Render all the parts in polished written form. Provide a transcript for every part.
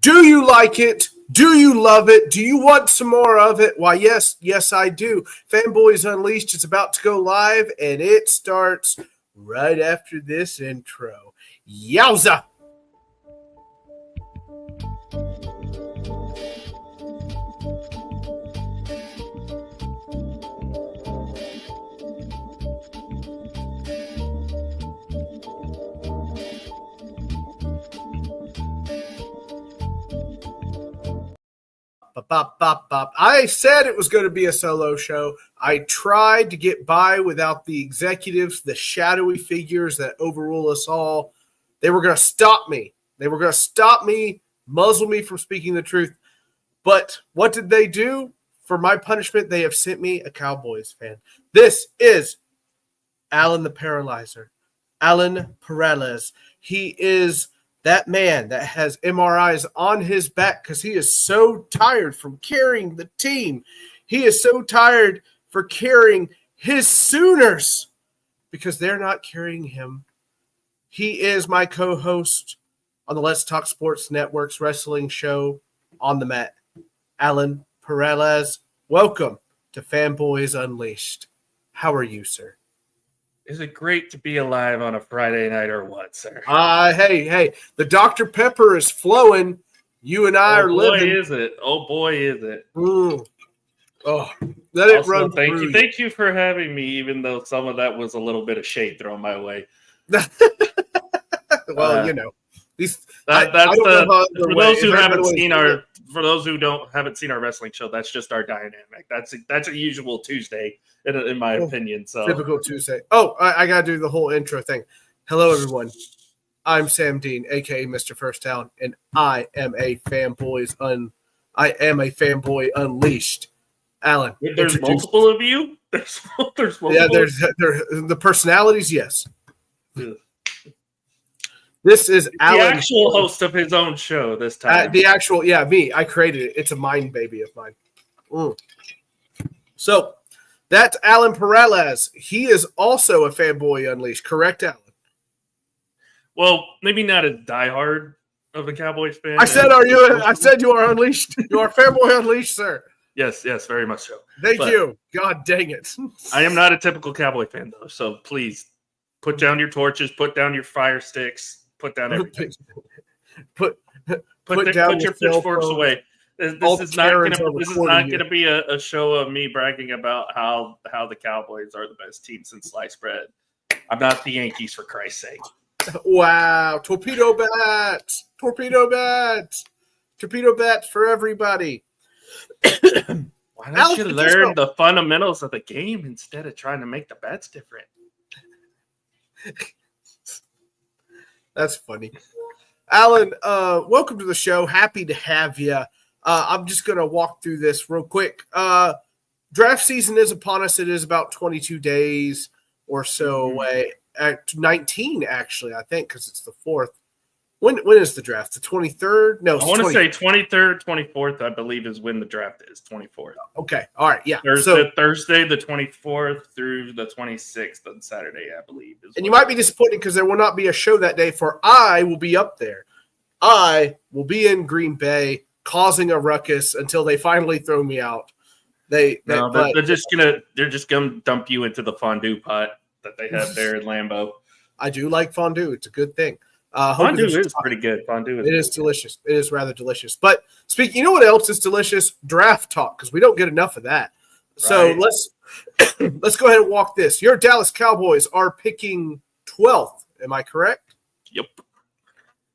Do you like it? Do you love it? Do you want some more of it? Why, yes, I do. Fanboys Unleashed is about to go live, and it starts right after this intro. Yowza! I said it was going to be a solo show. I tried to get by without the executives, the shadowy figures that overrule us all. They were going to stop me. They were going to stop me, muzzle me from speaking the truth. But what did they do? For my punishment, they have sent me a Cowboys fan. This is Alan the Paralyzer, Alan Perales. He is that man that has MRIs on his back because he is so tired from carrying the team. He is so tired for carrying his Sooners because they're not carrying him. He is my co-host on the Let's Talk Sports Network's wrestling show On the Mat, Alan Perales. Welcome to Fanboys Unleashed. How are you, sir? Is it great to be alive on a Friday night or what, sir? Hey, the Dr. Pepper is flowing. You and I are living. Oh, boy, is it. Oh, let it run thank through you. Thank you for having me, even though some of that was a little bit of shade thrown my way. Well, you know. For those who haven't seen our wrestling show, that's just our dynamic. That's a usual Tuesday in my opinion. So typical Tuesday. Oh, I gotta do the whole intro thing. Hello, everyone. I'm Sam Dean, aka Mr. First Town, and I am a fanboy unleashed. Alan, there's multiple of you. There's multiple. Yeah, there's the personalities. Yes. Yeah. This is Alan, the actual host of his own show this time. Me. I created it. It's a mind baby of mine. So that's Alan Perales. He is also a Fanboy Unleashed. Correct, Alan? Well, maybe not as diehard of a Cowboys fan. I said you are unleashed. You are Fanboy Unleashed, sir. Yes, very much so. Thank you. God dang it. I am not a typical Cowboy fan, though, so please put down your torches, put down your fire sticks. Put down everything. Put your pitchforks away. This is not going to be a show of me bragging about how the Cowboys are the best team since sliced bread. I'm not the Yankees, for Christ's sake. Wow. Torpedo bats for everybody. Why don't you learn the fundamentals of the game instead of trying to make the bets different? That's funny. Alan, welcome to the show. Happy to have you. I'm just going to walk through this real quick. Draft season is upon us. It is about 22 days or so away. 19, actually, I think, because it's the 4th. When is the draft? The 23rd? No, I want to say 23rd, 24th, I believe, is when the draft is. 24th. Okay. All right. Yeah. Thursday, the 24th through the 26th on Saturday, I believe. And you might be disappointed because there will not be a show that day, for I will be up there. I will be in Green Bay causing a ruckus until they finally throw me out. They're just gonna dump you into the fondue pot that they have there in Lambeau. I do like fondue. It's a good thing. Fondue is pretty good. It is delicious. It is rather delicious. But you know what else is delicious? Draft talk, because we don't get enough of that. Right. So let's go ahead and walk this. Your Dallas Cowboys are picking 12th. Am I correct? Yep.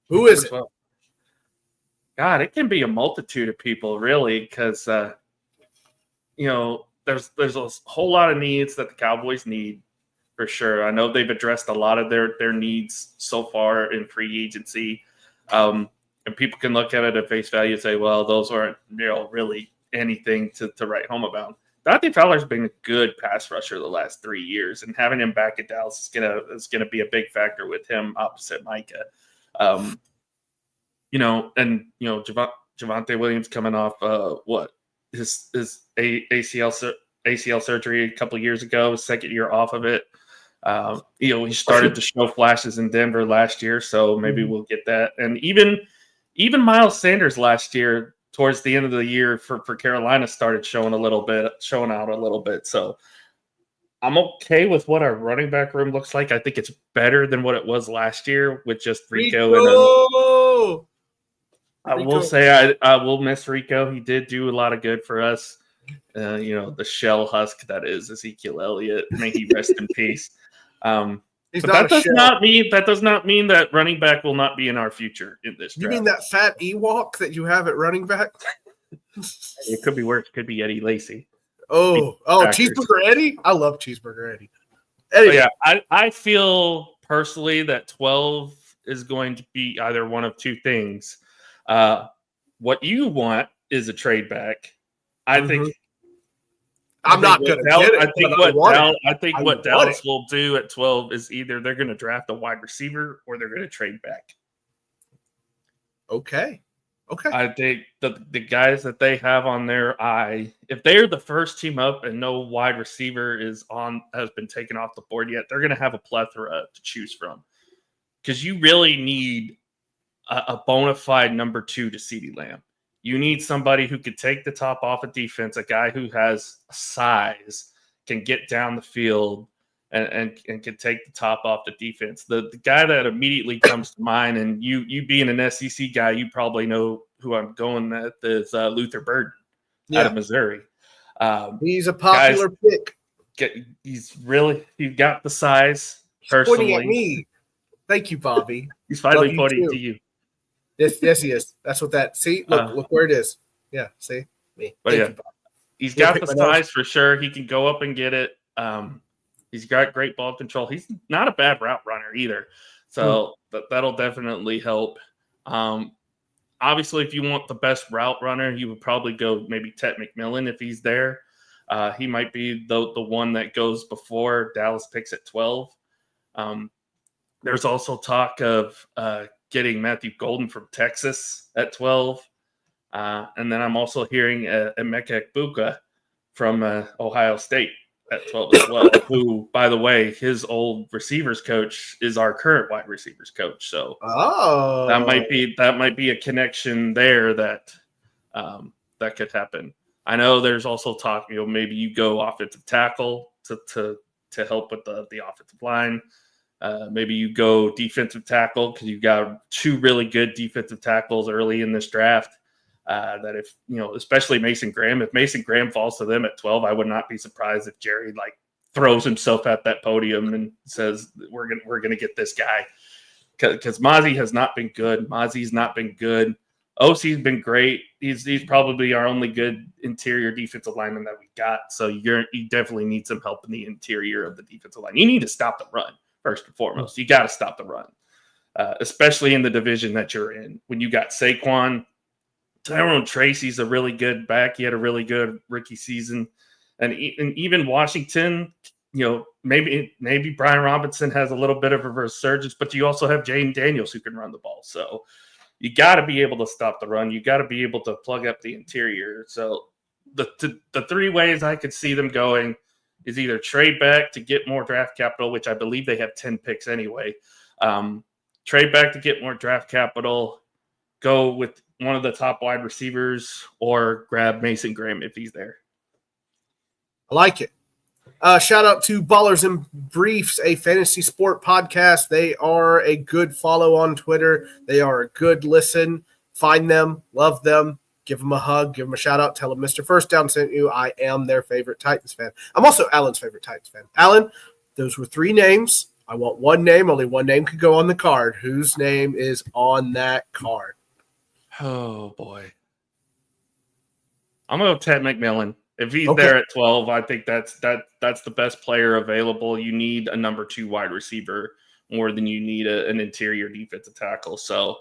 Who is it? God, it can be a multitude of people, really, because there's a whole lot of needs that the Cowboys need. For sure. I know they've addressed a lot of their needs so far in free agency. And people can look at it at face value and say, well, those aren't really anything to write home about. Dante Fowler's been a good pass rusher the last 3 years, and having him back at Dallas is gonna be a big factor with him opposite Micah. Javonte Williams coming off his ACL surgery a couple of years ago, second year off of it. He started to show flashes in Denver last year, so maybe we'll get that. And even even Miles Sanders last year, towards the end of the year for Carolina, started showing out a little bit. So I'm okay with what our running back room looks like. I think it's better than what it was last year with just Rico. I will say I will miss Rico. He did do a lot of good for us. The shell husk that is Ezekiel Elliott. May he rest in peace. But that does not mean that running back will not be in our future in this draft. You mean that fat Ewok that you have at running back? It could be worse. It could be Eddie Lacy. Oh, Cheeseburger Eddie? I love Cheeseburger Eddie. Anyway. Yeah, I feel personally that 12 is going to be either one of two things. What you want is a trade back. I think I'm not going to get it. I think what Dallas will do at 12 is either they're going to draft a wide receiver or they're going to trade back. Okay. I think the guys that they have on their eye, if they're the first team up and no wide receiver has been taken off the board yet, they're going to have a plethora to choose from. Because you really need a bona fide number 2 to CeeDee Lamb. You need somebody who could take the top off of defense, a guy who has size, can get down the field, and can take the top off the defense. The guy that immediately comes to mind, and you being an SEC guy, you probably know who I'm going at, is Luther Burden out of Missouri. He's a popular pick. He's got the size. Personally, pointing at me. Thank you, Bobby. He's finally pointing to you. Yes, he is. That's what that. See, look where it is. Yeah, see me. But yeah, he's got the size for sure. He can go up and get it. He's got great ball control. He's not a bad route runner either. So that'll definitely help. Obviously, if you want the best route runner, you would probably go maybe Ted McMillan if he's there. He might be the one that goes before Dallas picks at 12. There's also talk of getting Matthew Golden from Texas at 12. And then I'm also hearing Emeka Egbuka from Ohio State at 12 as well, who, by the way, his old receivers coach is our current wide receivers coach. So that might be a connection there that could happen. I know there's also talk, maybe you go offensive tackle to help with the offensive line. Maybe you go defensive tackle because you've got 2 really good defensive tackles early in this draft. That if especially Mason Graham, if Mason Graham falls to them at 12, I would not be surprised if Jerry throws himself at that podium and says we're gonna get this guy, because Mozzie has not been good. Mozzie's not been good. OC's been great. He's probably our only good interior defensive lineman that we got. So you definitely need some help in the interior of the defensive line. You need to stop the run first and foremost. You got to stop the run, especially in the division that you're in. When you got Saquon, Tyrone Tracy's a really good back. He had a really good rookie season. And even Washington, maybe Brian Robinson has a little bit of a resurgence, but you also have Jaden Daniels who can run the ball. So you got to be able to stop the run. You got to be able to plug up the interior. So the 3 ways I could see them going is either trade back to get more draft capital, which I believe they have 10 picks anyway. Trade back to get more draft capital, go with one of the top wide receivers, or grab Mason Graham if he's there. I like it. Shout out to Ballers and Briefs, a fantasy sport podcast. They are a good follow on Twitter. They are a good listen. Find them, love them, give them a hug, give them a shout out, tell them Mr. First Down sent you. I am their favorite Titans fan. I'm also Alan's favorite Titans fan. Alan, those were 3 names. I want 1 name. Only 1 name could go on the card. Whose name is on that card? Oh, boy. I'm going to Ted McMillan. If he's there at 12, I think that's the best player available. You need a number 2 wide receiver more than you need an interior defensive tackle. So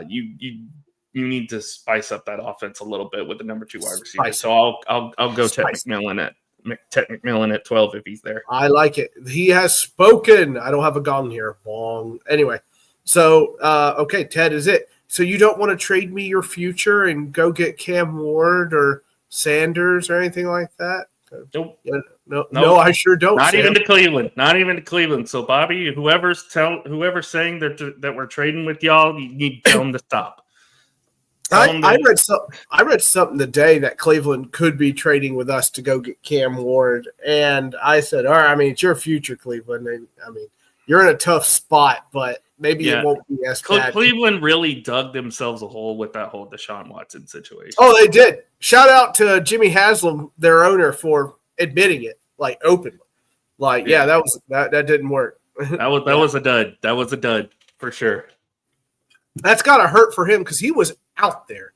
you need to spice up that offense a little bit with the number 2 wide receiver. So I'll go Ted McMillan at 12 if he's there. I like it. He has spoken. I don't have a gong here. Bong. Anyway, so Ted is it. So you don't want to trade me your future and go get Cam Ward or Sanders or anything like that? Nope. No, I sure don't. Not even to Cleveland. Not even to Cleveland. So Bobby, whoever's saying that we're trading with y'all, you need to tell them to stop. I read something today that Cleveland could be trading with us to go get Cam Ward, and I said, all right, I mean, it's your future, Cleveland. And, I mean, you're in a tough spot, but maybe it won't be as bad. Cleveland really dug themselves a hole with that whole Deshaun Watson situation. Oh, they did. Shout out to Jimmy Haslam, their owner, for admitting it, like, openly. Like, that didn't work. That was a dud. That was a dud for sure. That's got to hurt for him because he was out there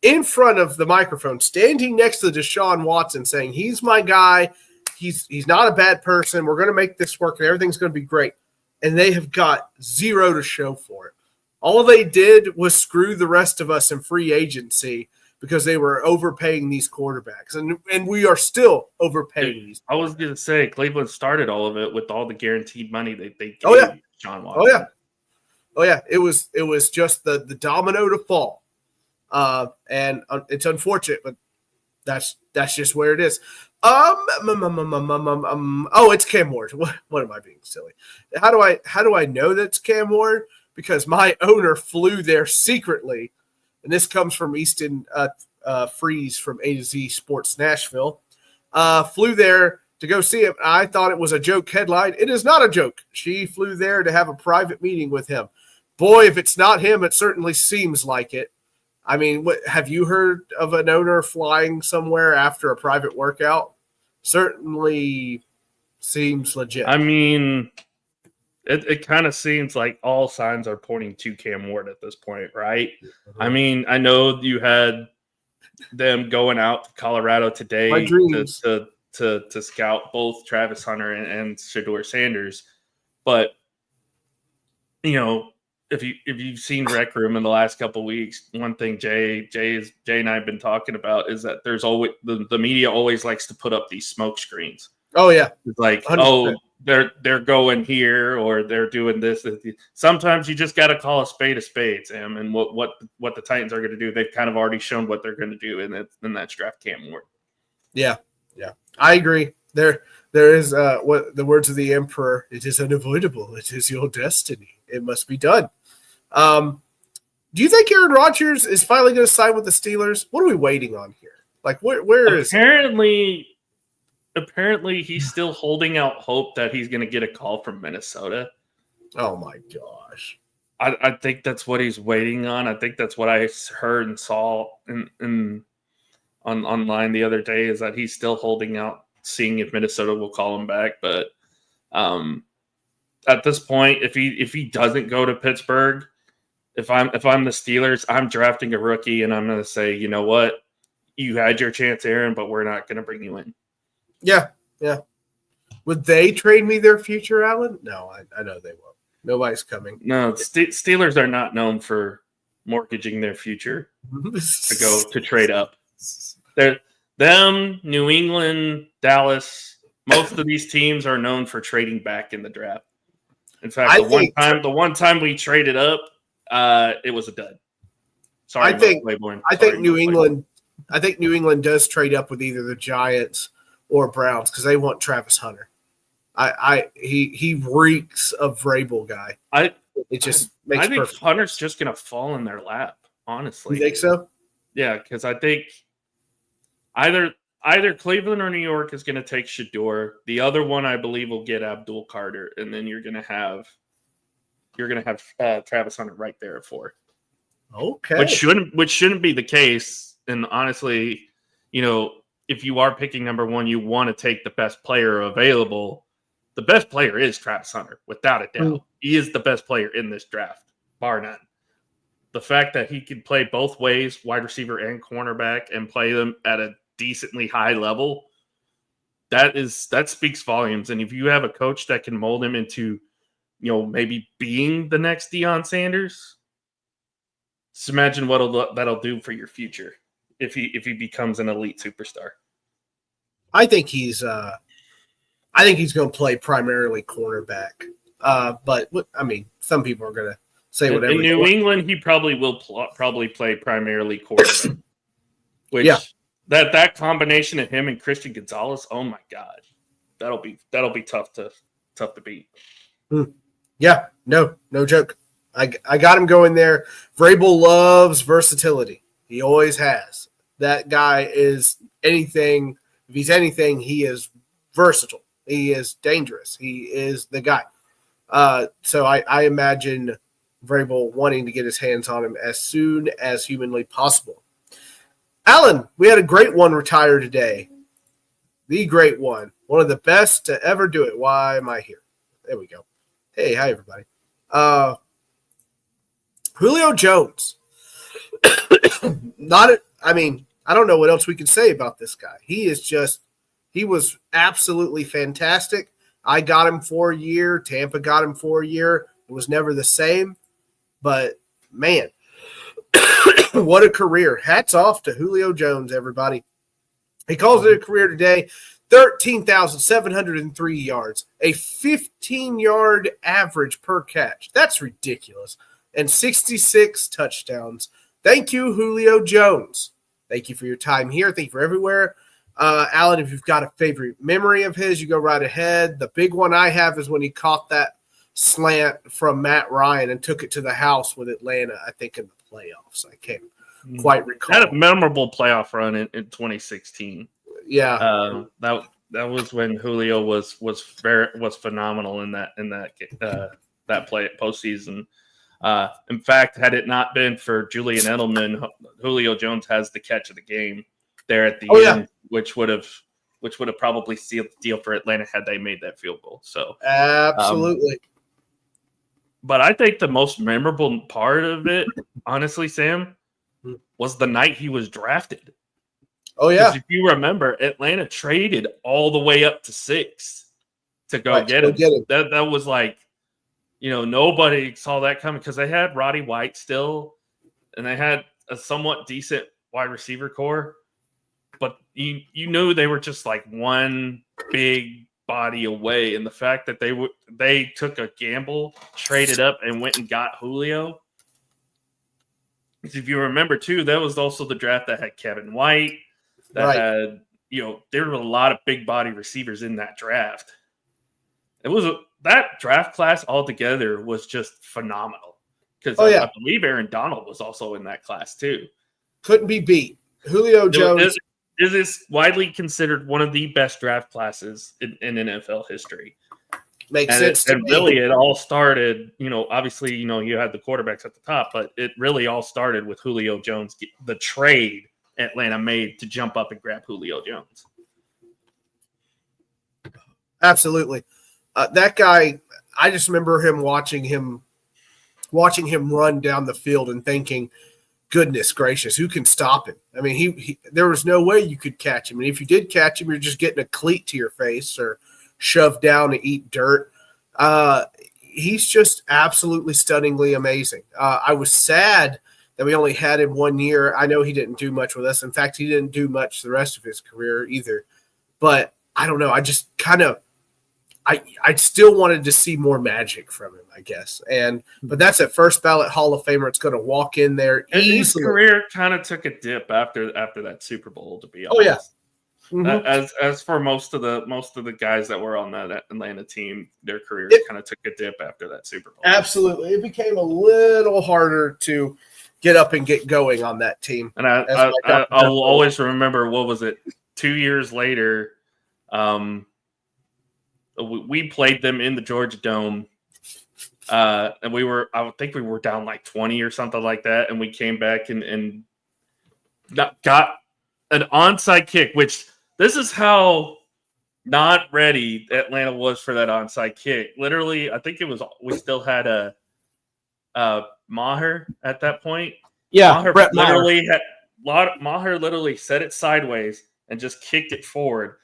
in front of the microphone, standing next to Deshaun Watson, saying, he's my guy. He's not a bad person. We're going to make this work, and everything's going to be great. And they have got zero to show for it. All they did was screw the rest of us in free agency because they were overpaying these quarterbacks. And we are still overpaying these. I was going to say, Cleveland started all of it with all the guaranteed money they gave Deshaun Watson. Oh, yeah. It was just the domino to fall. And it's unfortunate, but that's just where it is. It's Cam Ward. What am I being silly? How do I know that's Cam Ward? Because my owner flew there secretly, and this comes from Easton Freeze from A to Z Sports Nashville. Flew there to go see him. I thought it was a joke headline. It is not a joke. She flew there to have a private meeting with him. Boy, if it's not him, it certainly seems like it. I mean, have you heard of an owner flying somewhere after a private workout? Certainly seems legit. I mean, it kind of seems like all signs are pointing to Cam Ward at this point, right? Mm-hmm. I mean, I know you had them going out to Colorado today to scout both Travis Hunter and Shedeur Sanders, but you know, if you've seen Rec Room in the last couple of weeks, one thing Jay and I have been talking about is that there's always the media always likes to put up these smoke screens. Oh yeah, it's like 100%. They're going here or they're doing this. Sometimes you just got to call a spade, Sam. And what the Titans are going to do, they've kind of already shown what they're going to do, and that's draft Cam Ward. Yeah, I agree. There is what the words of the Emperor: "It is unavoidable. It is your destiny. It must be done." Do you think Aaron Rodgers is finally going to sign with the Steelers? What are we waiting on here? Like, where is apparently he's still holding out hope that he's going to get a call from Minnesota. Oh my gosh. I think that's what he's waiting on. I think that's what I heard and saw online the other day is that he's still holding out, seeing if Minnesota will call him back. But at this point, if he doesn't go to Pittsburgh, if I'm the Steelers, I'm drafting a rookie and I'm going to say, you know what, you had your chance, Aaron, but we're not going to bring you in. Yeah. Would they trade me their future, Alan? No, I know they won't. Nobody's coming. No, Steelers are not known for mortgaging their future to trade up. Them, New England, Dallas, most of these teams are known for trading back in the draft. In fact, the one time we traded up, it was a dud. Sorry, I think New England does trade up with either the Giants or Browns because they want Travis Hunter. He reeks of Vrabel guy. I think Hunter's just gonna fall in their lap. Honestly, you think so? Yeah, because I think either Cleveland or New York is gonna take Shedeur. The other one, I believe, will get Abdul Carter, and then you're gonna have Travis Hunter right there at 4. Okay, which shouldn't be the case. And honestly, you know, if you are picking number 1, you want to take the best player available. The best player is Travis Hunter, without a doubt. He is the best player in this draft, bar none. The fact that he can play both ways, wide receiver and cornerback, and play them at a decently high level, that speaks volumes. And if you have a coach that can mold him into, you know, maybe being the next Deion Sanders, just imagine what that'll do for your future if he becomes an elite superstar. I think he's going to play primarily cornerback. But I mean, some people are going to say whatever. In New England, he probably will play primarily quarterback. Which that combination of him and Christian Gonzalez, oh my God, that'll be tough to beat. Yeah, no joke. I got him going there. Vrabel loves versatility. He always has. That guy is anything. If he's anything, he is versatile. He is dangerous. He is the guy. So I imagine Vrabel wanting to get his hands on him as soon as humanly possible. Alan, we had a great one retire today. The great one. One of the best to ever do it. Why am I here? There we go. Hey, hi, everybody. Julio Jones. I don't know what else we can say about this guy. He was absolutely fantastic. I got him for a year. Tampa got him for a year. It was never the same. But, man, what a career. Hats off to Julio Jones, everybody. He calls it a career today. 13,703 yards, a 15-yard average per catch. That's ridiculous. And 66 touchdowns. Thank you, Julio Jones. Thank you for your time here. Thank you for everywhere. Alan, if you've got a favorite memory of his, you go right ahead. The big one I have is when he caught that slant from Matt Ryan and took it to the house with Atlanta, I think, in the playoffs. I can't quite recall. Had a memorable playoff run in 2016. Yeah, that was when Julio was phenomenal in that postseason. In fact, had it not been for Julian Edelman, Julio Jones has the catch of the game there at the end, which would have probably sealed the deal for Atlanta had they made that field goal. So absolutely. But I think the most memorable part of it, honestly, Sam, was the night he was drafted. Oh, yeah. If you remember, Atlanta traded all the way up to 6 to go get him. That was like, nobody saw that coming because they had Roddy White still, and they had a somewhat decent wide receiver core. But you knew they were just like one big body away. And the fact that they took a gamble, traded up, and went and got Julio. If you remember, too, that was also the draft that had Kevin White. That had, there were a lot of big body receivers in that draft. That draft class altogether was just phenomenal. Because I believe Aaron Donald was also in that class too. Couldn't be beat. Julio Jones is widely considered one of the best draft classes in NFL history. Makes sense. And really, it all started. Obviously, you had the quarterbacks at the top, but it really all started with Julio Jones, the trade Atlanta made to jump up and grab Julio Jones. Absolutely. That guy, I just remember watching him run down the field and thinking, goodness gracious, who can stop him? I mean, there was no way you could catch him. And if you did catch him, you're just getting a cleat to your face or shoved down to eat dirt. He's just absolutely stunningly amazing. I was sad that we only had him 1 year. I know he didn't do much with us. In fact, he didn't do much the rest of his career either. But I don't know. I just I still wanted to see more magic from him, I guess. But that's a first ballot Hall of Famer. It's going to walk in there easily. His career kind of took a dip after that Super Bowl, to be honest. Oh, yeah. Mm-hmm. As for most of the guys that were on that Atlanta team, their careers kind of took a dip after that Super Bowl. Absolutely. It became a little harder to get up and get going on that team. And I will always remember, what was it, 2 years later, we played them in the Georgia Dome, and I think we were down like 20 or something like that, and we came back and got an onside kick, which this is how not ready Atlanta was for that onside kick. Literally, I think we still had a Maher at that point. Yeah, Maher literally set it sideways and just kicked it forward,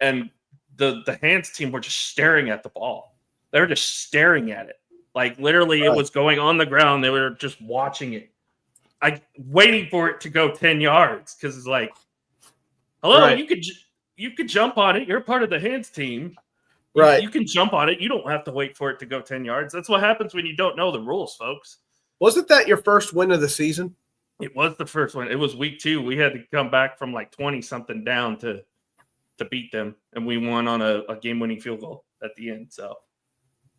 and the hands team were just staring at the ball. They were just staring at it. Like, literally, It was going on the ground. They were just watching it. Waiting for it to go 10 yards. Because it's like, hello, you could jump on it. You're a part of the hands team. You can jump on it. You don't have to wait for it to go 10 yards. That's what happens when you don't know the rules, folks. Wasn't that your first win of the season? It was the first one. It was week 2. We had to come back from like 20-something down to beat them, and we won on a game-winning field goal at the end. So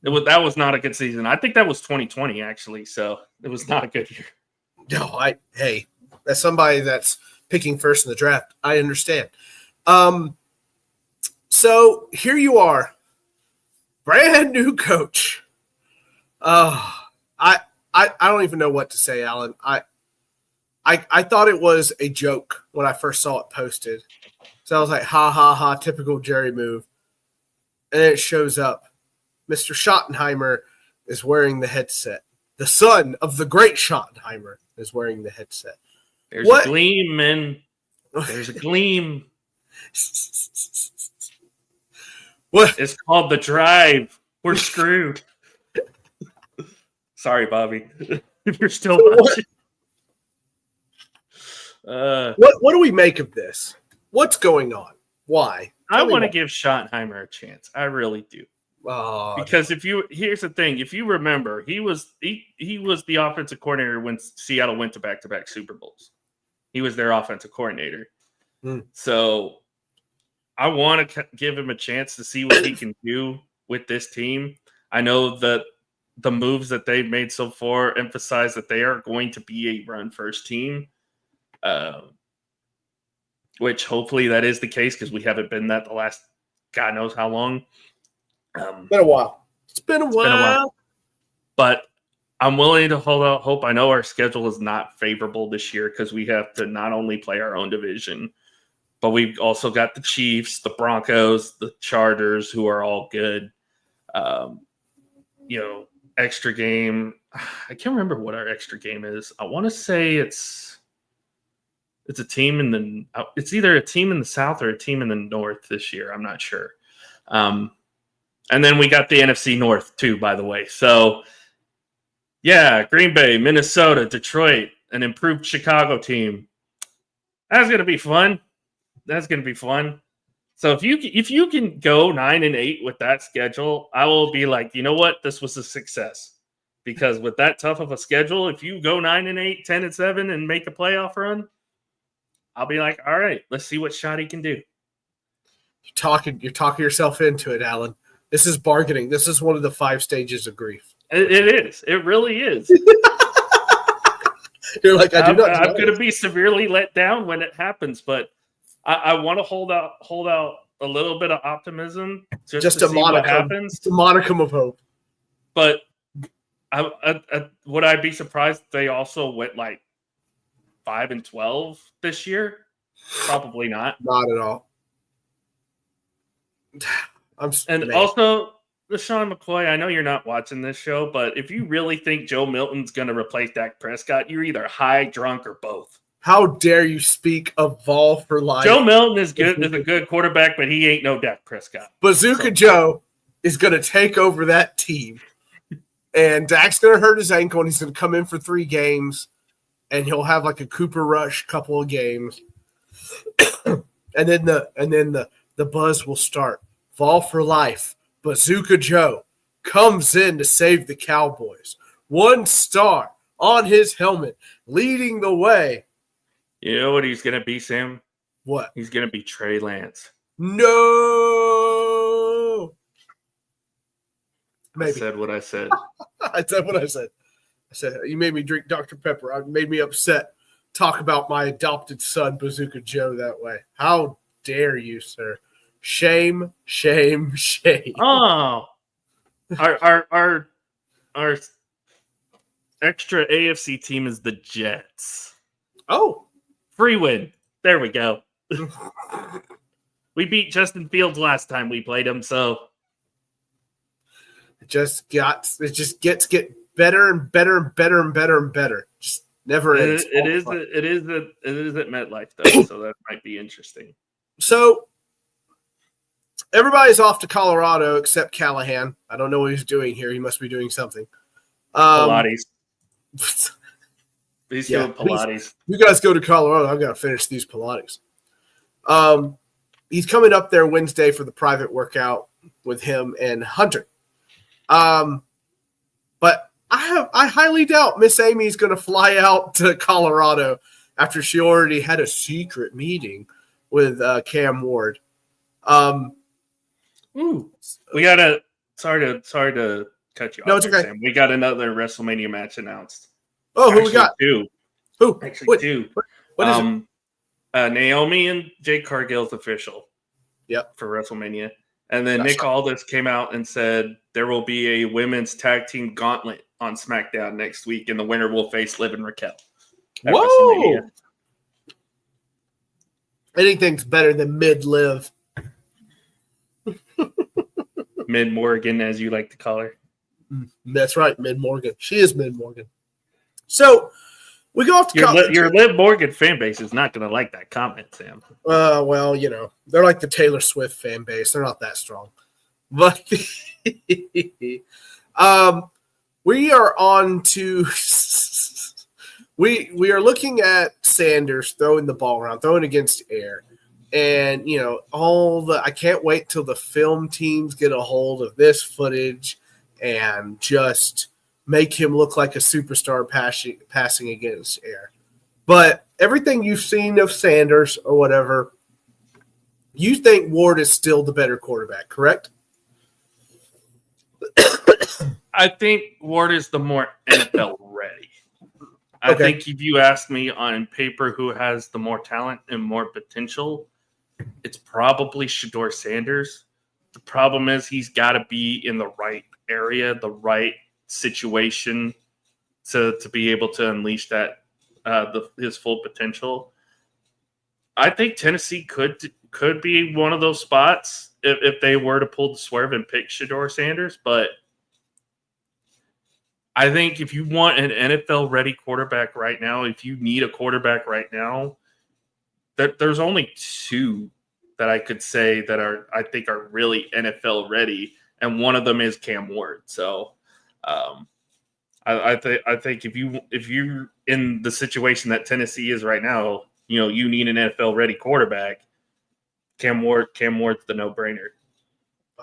that was not a good season. I think that was 2020 actually. So it was not a good year. No, as somebody that's picking first in the draft, I understand. So here you are, brand new coach. I don't even know what to say, Alan. I thought it was a joke when I first saw it posted. So I was like, ha, ha, ha, typical Jerry move. And then it shows up. Mr. Schottenheimer is wearing the headset. The son of the great Schottenheimer is wearing the headset. There's a gleam, man. There's a gleam. What? It's called the drive. We're screwed. Sorry, Bobby. If you're still watching. What do we make of this? What's going on? Why? I want to give Schottenheimer a chance. I really do. Because here's the thing, if you remember, he was the offensive coordinator when Seattle went to back-to-back Super Bowls. He was their offensive coordinator. So I want to give him a chance to see what he can do with this team. I know that the moves that they've made so far emphasize that they are going to be a run-first team, which hopefully that is the case because we haven't been that the last God knows how long. Been a while. It's been a while. But I'm willing to hold out hope. I know our schedule is not favorable this year because we have to not only play our own division, but we've also got the Chiefs, the Broncos, the Chargers, who are all good. Extra game. I can't remember what our extra game is. I want to say it's a team it's either a team in the South or a team in the North this year. I'm not sure. And then we got the NFC North too, by the way. So, yeah, Green Bay, Minnesota, Detroit, an improved Chicago team. That's going to be fun. So if you can go 9-8 with that schedule, I will be like, you know what? This was a success. Because with that tough of a schedule, if you go 9-8, 10-7, and make a playoff run, I'll be like, all right, let's see what Shotty can do. You're talking yourself into it, Alan. This is bargaining. This is one of the 5 stages of grief. It is. It really is. You're like, I'm going to be severely let down when it happens, but I want to hold out a little bit of optimism just to see what happens. Just a modicum of hope. But would I be surprised if they also went like 5-12 this year? Probably not. Not at all. Also, LaShawn McCoy, I know you're not watching this show, but if you really think Joe Milton's going to replace Dak Prescott, you're either high, drunk, or both. How dare you speak of Vol for life? Joe Milton is a good quarterback, but he ain't no Dak Prescott. Bazooka Joe is going to take over that team, and Dak's going to hurt his ankle, and he's going to come in for 3 games, and he'll have like a Cooper Rush couple of games, and then the buzz will start. Vol for life. Bazooka Joe comes in to save the Cowboys. 1 star on his helmet, leading the way. You know what he's going to be, Sam? What? He's going to be Trey Lance. No! Maybe. I said what I said. I said what I said. I said, you made me drink Dr. Pepper. It made me upset. Talk about my adopted son, Bazooka Joe, that way. How dare you, sir? Shame, shame, shame. Oh, our extra AFC team is the Jets. Oh, free win. There we go. We beat Justin Fields last time we played him, so it just gets better and better and better and better and better. Just never ends. It is at MetLife though, so that might be interesting. So everybody's off to Colorado except Callahan. I don't know what he's doing here. He must be doing something. Pilates. He's doing Pilates. You guys go to Colorado. I've got to finish these Pilates. He's coming up there Wednesday for the private workout with him and Hunter. But I highly doubt Miss Amy's going to fly out to Colorado after she already had a secret meeting with Cam Ward. We got a sorry to cut you off. No, it's okay. Sam. We got another WrestleMania match announced. Oh, who we got? 2. Who? Actually, 2. What is it? Naomi and Jade Cargill's official. Yep. For WrestleMania. And then Nick Aldis came out and said there will be a women's tag team gauntlet on SmackDown next week, and the winner will face Liv and Raquel. Whoa! Anything's better than mid-Liv. Mid-Morgan, as you like to call her. That's right, Mid-Morgan. She is Mid-Morgan. So, we go off to your Liv Morgan fan base is not going to like that comment, Sam. Well, they're like the Taylor Swift fan base. They're not that strong. But we are on to we are looking at Sanders throwing the ball around, throwing against air. And, I can't wait till the film teams get a hold of this footage and just make him look like a superstar passing against air. But everything you've seen of Sanders or whatever, you think Ward is still the better quarterback, correct? I think Ward is the more NFL ready. I think if you ask me on paper who has the more talent and more potential, it's probably Shedeur Sanders. The problem is he's got to be in the right area, the right situation to be able to unleash that his full potential. I think Tennessee could be one of those spots if they were to pull the swerve and pick Shedeur Sanders, but I think if you want an NFL-ready quarterback right now, if you need a quarterback right now, there's only two that I could say that I think are really NFL-ready, and one of them is Cam Ward. So I think if you're in the situation that Tennessee is right now, you need an NFL-ready quarterback. Cam Ward's the no-brainer.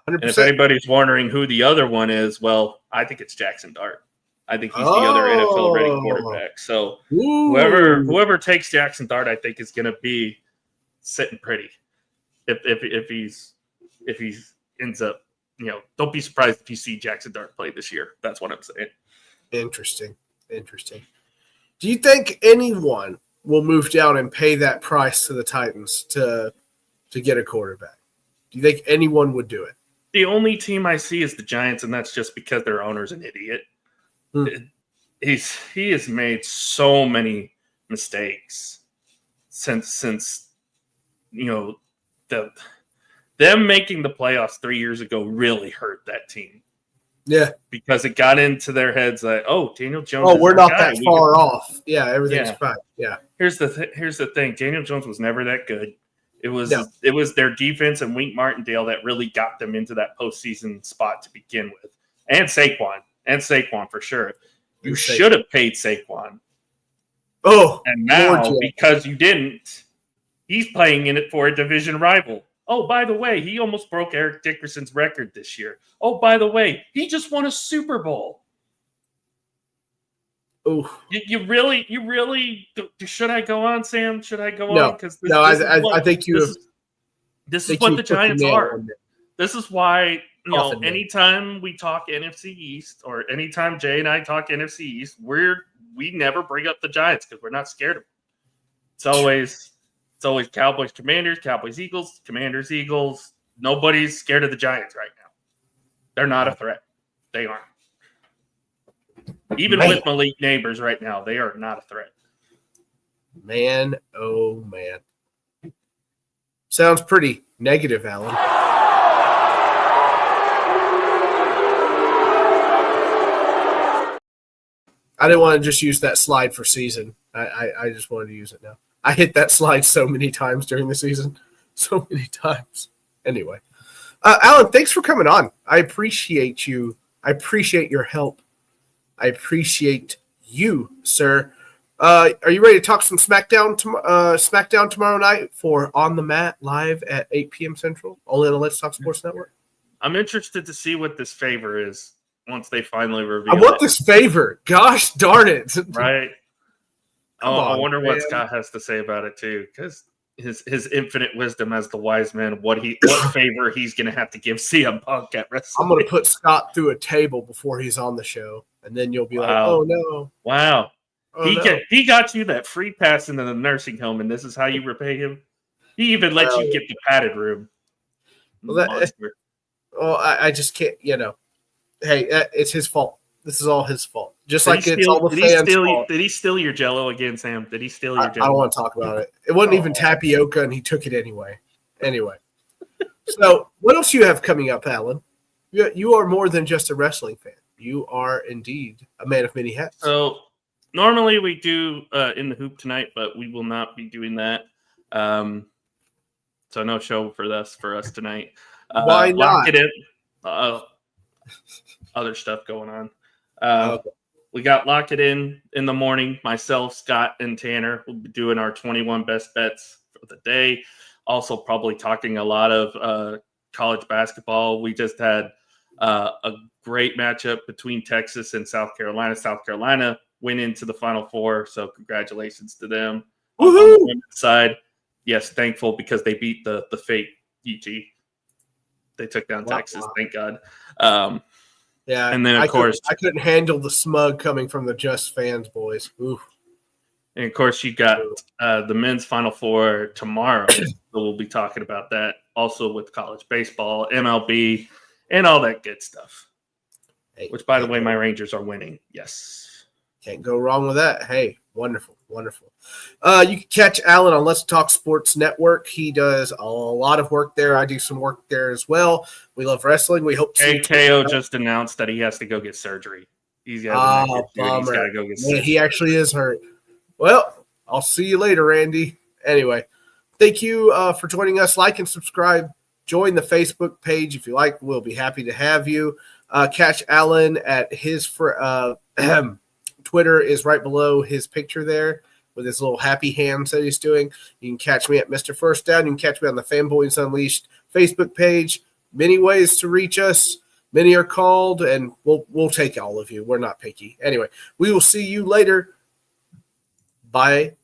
100%. And if anybody's wondering who the other one is, well, I think it's Jackson Dart. I think he's the other NFL-ready quarterback. So whoever takes Jackson Dart, I think is going to be sitting pretty. If he ends up, don't be surprised if you see Jackson Dart play this year. That's what I'm saying. Interesting. Do you think anyone will move down and pay that price to the Titans to get a quarterback? Do you think anyone would do it? The only team I see is the Giants, and that's just because their owner's an idiot. He has made so many mistakes since them making the playoffs 3 years ago really hurt that team. Yeah, because it got into their heads like, Daniel Jones. Oh, we're not that far off. Yeah, everything's fine. Yeah. Here's the thing. Daniel Jones was never that good. It was their defense and Wink Martindale that really got them into that postseason spot to begin with, and Saquon for sure. You should have paid Saquon. Oh, and now because you didn't, he's playing in it for a division rival. Oh, by the way, he almost broke Eric Dickerson's record this year. Oh, by the way, he just won a Super Bowl. Oh, you really should I go on, Sam? Should I go on? Because I think this is what the Giants are. This is why anytime we talk NFC East or anytime Jay and I talk NFC East, we never bring up the Giants because we're not scared of them. It's always Cowboys, Commanders, Cowboys, Eagles, Commanders, Eagles. Nobody's scared of the Giants right now. They're not a threat. They aren't. Even with Malik Neighbors right now, they are not a threat. Man, oh man. Sounds pretty negative, Alan. I didn't want to just use that slide for season. I just wanted to use it now. I hit that slide so many times during the season. So many times. Anyway. Alan, thanks for coming on. I appreciate you. I appreciate your help. I appreciate you, sir. Are you ready to talk some SmackDown tomorrow night for On the Mat live at 8 p.m. Central, only on the Let's Talk Sports Network? I'm interested to see what this favor is once they finally reveal it. I want this favor. Gosh darn it. Right. I wonder what Scott has to say about it, too, because his infinite wisdom as the wise man, what favor he's going to have to give CM Punk at WrestleMania. I'm going to put Scott through a table before he's on the show, and then you'll be like, oh, no. Wow. Oh, no. He got you that free pass into the nursing home, and this is how you repay him. He even lets you get the padded room. Monster. I just can't. Hey, it's his fault. This is all his fault. Just Did like it's all the fans' fault. Did he steal your Jello again, Sam? Did he steal your Jello? I don't want to talk about it. It wasn't even tapioca, and he took it anyway. Anyway, so what else you have coming up, Alan? You are more than just a wrestling fan. You are indeed a man of many hats. So normally we do In the Hoop tonight, but we will not be doing that. So no show for us tonight. Why not? Lock it in. Other stuff going on. Okay. We got Lock It In the morning. Myself, Scott, and Tanner will be doing our 21 best bets for the day. Also probably talking a lot of college basketball. We just had a great matchup between Texas and South Carolina. South Carolina went into the Final Four, so congratulations to them. On the women's side, yes, thankful because they beat the fake UT. They took down Texas, thank God. Yeah, and then of course I couldn't handle the smug coming from the Just Fans boys. Oof. And of course, you got the men's Final Four tomorrow. So we'll be talking about that also with college baseball, MLB, and all that good stuff. Hey, which, by the way, my Rangers are winning. Yes. Can't go wrong with that. Hey, wonderful, wonderful. You can catch Alan on Let's Talk Sports Network. He does a lot of work there. I do some work there as well. We love wrestling. We hope to KO just announced that he has to go get surgery. He's got to go get surgery. He actually is hurt. Well, I'll see you later, Randy. Anyway, thank you for joining us. Like and subscribe. Join the Facebook page if you like. We'll be happy to have you. Catch Alan at his Twitter is right below his picture there with his little happy hands that he's doing. You can catch me at Mr. First Down. You can catch me on the Fanboys Unleashed Facebook page. Many ways to reach us. Many are called, and we'll take all of you. We're not picky. Anyway, we will see you later. Bye.